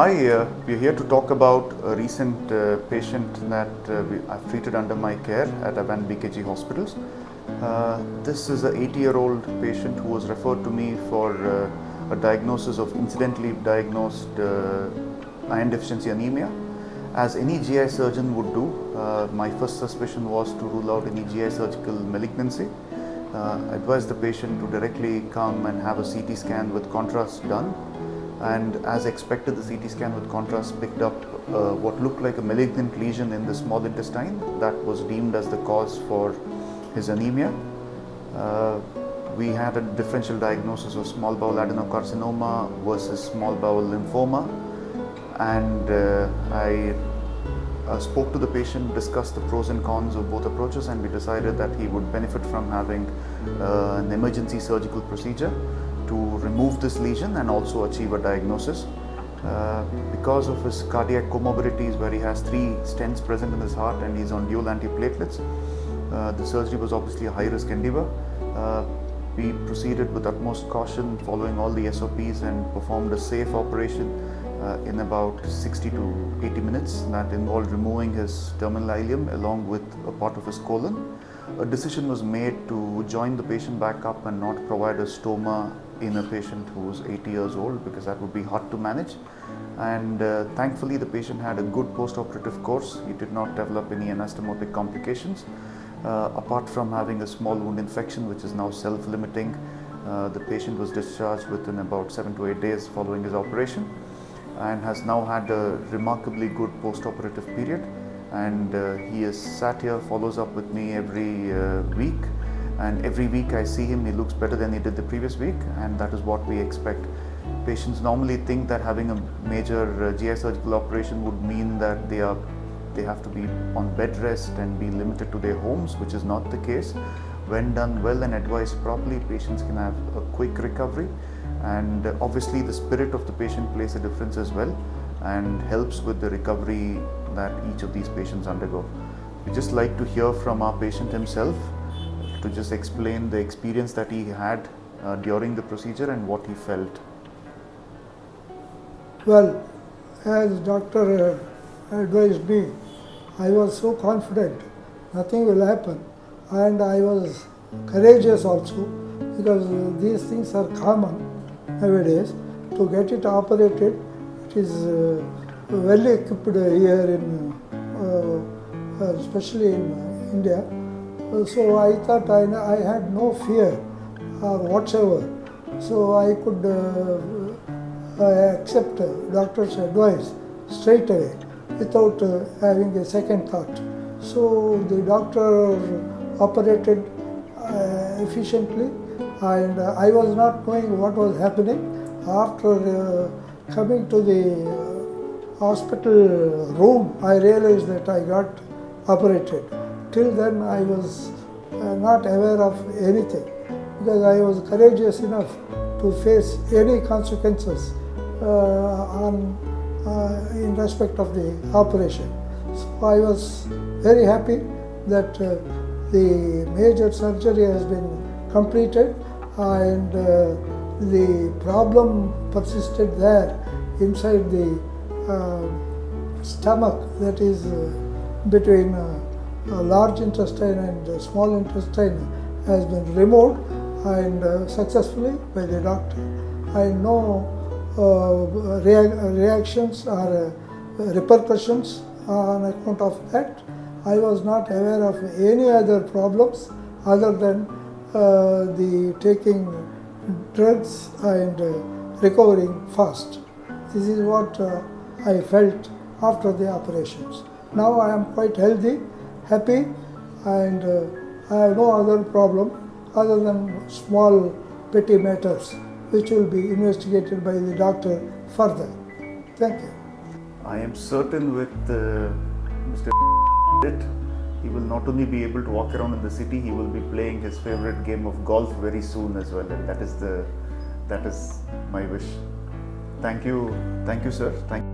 Hi, we're here to talk about a recent patient that I've treated under my care at Avant BKG Hospitals. This is an 80-year-old patient who was referred to me for a diagnosis of incidentally diagnosed iron deficiency anemia. As any GI surgeon would do, my first suspicion was to rule out any GI surgical malignancy. Advised the patient to directly come and have a CT scan with contrast done. And as expected, the CT scan with contrast picked up what looked like a malignant lesion in the small intestine that was deemed as the cause for his anemia. We had a differential diagnosis of small bowel adenocarcinoma versus small bowel lymphoma, and I spoke to the patient, discussed the pros and cons of both approaches, and we decided that he would benefit from having an emergency surgical procedure to remove this lesion and also achieve a diagnosis. Because of his cardiac comorbidities, where he has 3 stents present in his heart and he's on dual antiplatelets, the surgery was obviously a high-risk endeavor. We proceeded with utmost caution, following all the SOPs, and performed a safe operation in about 60 to 80 minutes. That involved removing his terminal ileum along with a part of his colon. A decision was made to join the patient back up and not provide a stoma in a patient who was 80 years old, because that would be hard to manage. And thankfully the patient had a good post-operative course. He did not develop any anastomotic complications. Apart from having a small wound infection which is now self-limiting, the patient was discharged within about 7 to 8 days following his operation, and has now had a remarkably good post-operative period. And he is sat here, follows up with me every week, and every week I see him, he looks better than he did the previous week, and that is what we expect. Patients normally think that having a major GI surgical operation would mean that they have to be on bed rest and be limited to their homes, which is not the case. When done well and advised properly, patients can have a quick recovery, and obviously the spirit of the patient plays a difference as well and helps with the recovery that each of these patients undergo. We just like to hear from our patient himself to just explain the experience that he had during the procedure and what he felt. Well, as doctor advised me, I was so confident nothing will happen, and I was courageous also, because these things are common nowadays. To get it operated, it is well equipped here in especially in India. So I thought I had no fear whatsoever. So I could accept doctor's advice straight away without having a second thought. So the doctor operated efficiently, and I was not knowing what was happening. After coming to the hospital room, I realized that I got operated. Till then I was not aware of anything, because I was courageous enough to face any consequences in respect of the operation. So I was very happy that the major surgery has been completed, and the problem persisted there inside the stomach, that is between large intestine and small intestine, has been removed, and successfully by the doctor. I know reactions or repercussions on account of that. I was not aware of any other problems other than the taking drugs and recovering fast. This is what I felt after the operations. Now I am quite healthy, happy, and I have no other problem other than small petty matters, which will be investigated by the doctor further. Thank you. I am certain with Mr. he will not only be able to walk around in the city, he will be playing his favorite game of golf very soon as well, and that is my wish. Thank you, sir. Thank you.